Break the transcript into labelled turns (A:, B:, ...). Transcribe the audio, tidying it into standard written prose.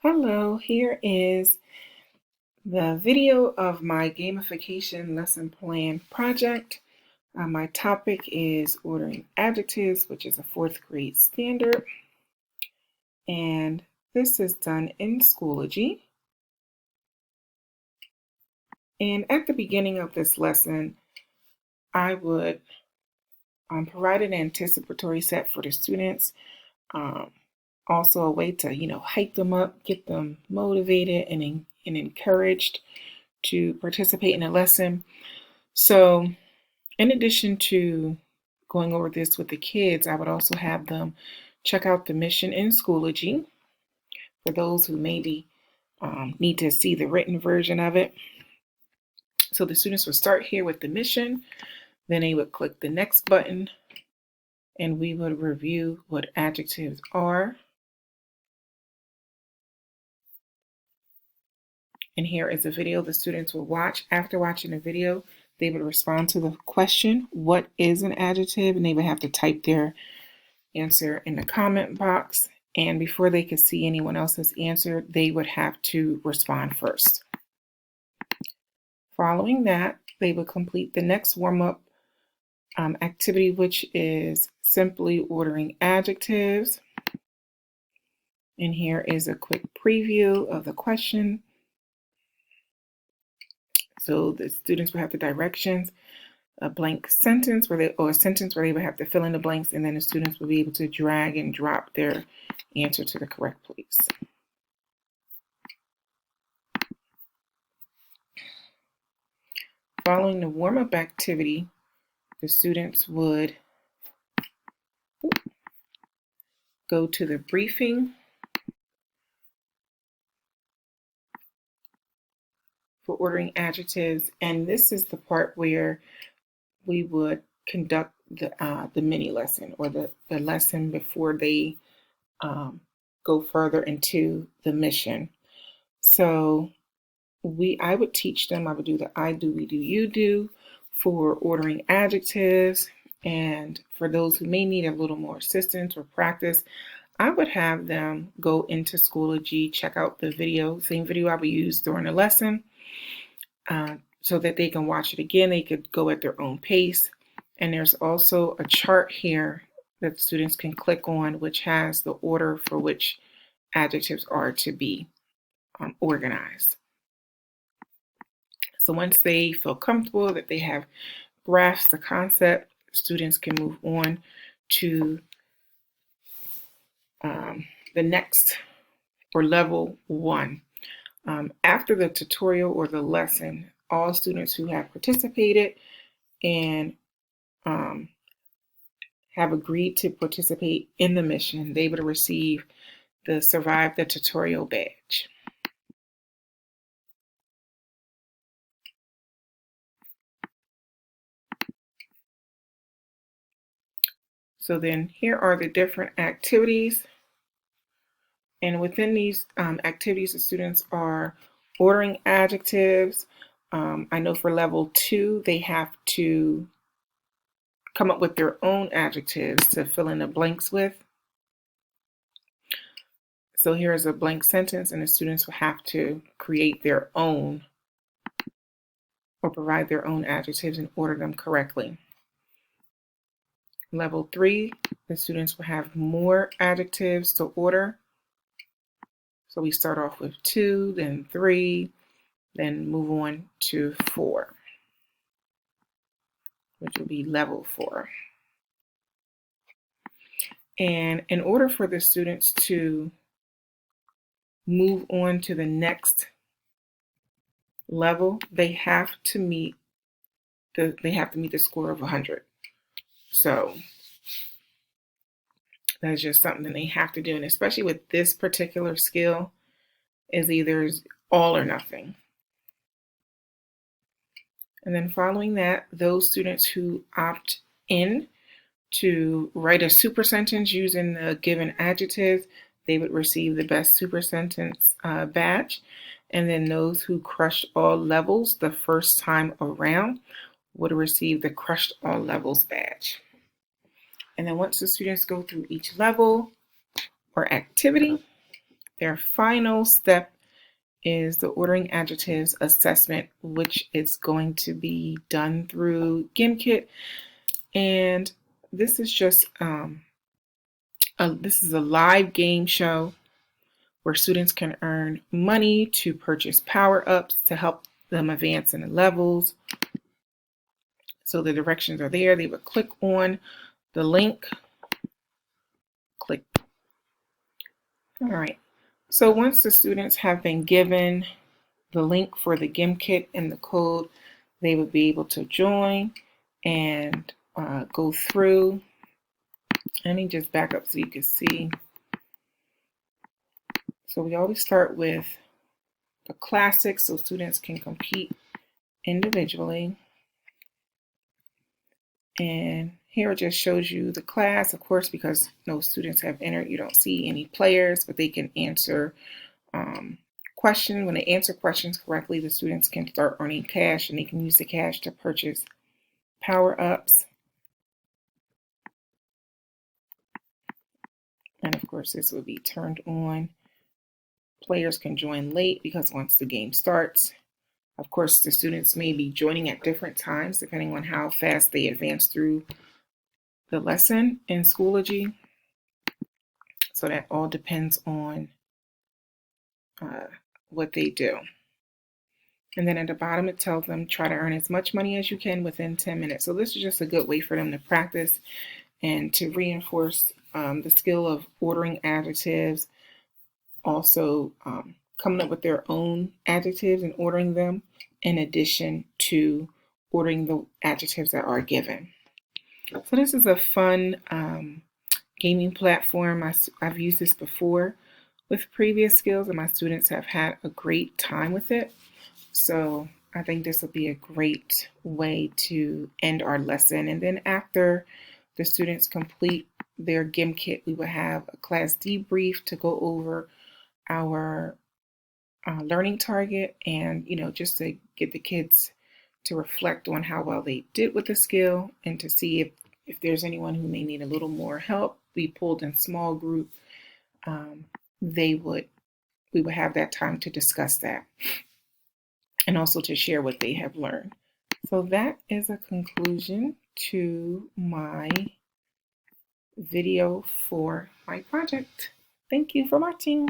A: Hello, here is the video of my gamification lesson plan project. My topic is ordering adjectives, which is a fourth grade standard. And this is done in Schoology. And at the beginning of this lesson, I would provide an anticipatory set for the students. Also a way to, hype them up, get them motivated and encouraged to participate in a lesson. So in addition to going over this with the kids, I would also have them check out the mission in Schoology for those who maybe need to see the written version of it. So the students would start here with the mission, then they would click the next button, and we would review what adjectives are. And here is a video the students will watch. After watching the video, they would respond to the question, what is an adjective? And they would have to type their answer in the comment box. And before they could see anyone else's answer, they would have to respond first. Following that, they would complete the next warm-up activity, which is simply ordering adjectives. And here is a quick preview of the question. So the students will have the directions, a blank sentence or a sentence where they would have to fill in the blanks, and then the students will be able to drag and drop their answer to the correct place. Following the warm-up activity, the students would go to the briefing for ordering adjectives, and this is the part where we would conduct the mini lesson or the lesson before they go further into the mission. So I would teach them, I would do the I do, we do, you do for ordering adjectives. And for those who may need a little more assistance or practice, I would have them go into Schoology, check out the video, same video I would use during the lesson, so that they can watch it again. They could go at their own pace. And there's also a chart here that students can click on, which has the order for which adjectives are to be organized. So once they feel comfortable that they have grasped the concept, students can move on to the next or level 1. After the tutorial or the lesson, all students who have participated and have agreed to participate in the mission, they would receive the Survive the Tutorial badge. So then here are the different activities. And within these activities, the students are ordering adjectives. I know for level 2, they have to come up with their own adjectives to fill in the blanks with. So here's a blank sentence, and the students will have to create their own or provide their own adjectives and order them correctly. Level 3, the students will have more adjectives to order. So we start off with 2, then 3, then move on to 4, which will be level 4. And in order for the students to move on to the next level, they have to meet the score of 100. So that's just something they have to do, and especially with this particular skill, is either all or nothing. And then following that, those students who opt in to write a super sentence using the given adjectives, they would receive the best super sentence badge. And then those who crushed all levels the first time around would receive the crushed all levels badge. And then once the students go through each level or activity, Their final step is the ordering adjectives assessment, which is going to be done through Gimpkit. And this is just this is a live game show where students can earn money to purchase power-ups to help them advance in the levels. So the directions are there. They would click on the link. Click. All right. So once the students have been given the link for the Gimpkit and the code, they would be able to join and go through. Let me just back up so you can see. So we always start with the classics so students can compete individually. And here it just shows you the class, of course, because no students have entered. You don't see any players, but they can answer questions. When they answer questions correctly, the students can start earning cash, and they can use the cash to purchase power-ups. And of course, this will be turned on. Players can join late because once the game starts, of course, the students may be joining at different times depending on how fast they advance through the lesson in Schoology. So that all depends on what they do. And then at the bottom, it tells them try to earn as much money as you can within 10 minutes. So this is just a good way for them to practice and to reinforce the skill of ordering adjectives, also coming up with their own adjectives and ordering them in addition to ordering the adjectives that are given. So this is a fun gaming platform. I've used this before with previous skills, and my students have had a great time with it. So I think this will be a great way to end our lesson. And then after the students complete their Gimpkit, we will have a class debrief to go over our learning target and, just to get the kids to reflect on how well they did with the skill and to see if there's anyone who may need a little more help. We pulled in small group. We would have that time to discuss that and also to share what they have learned. So that is a conclusion to my video for my project. Thank you for watching.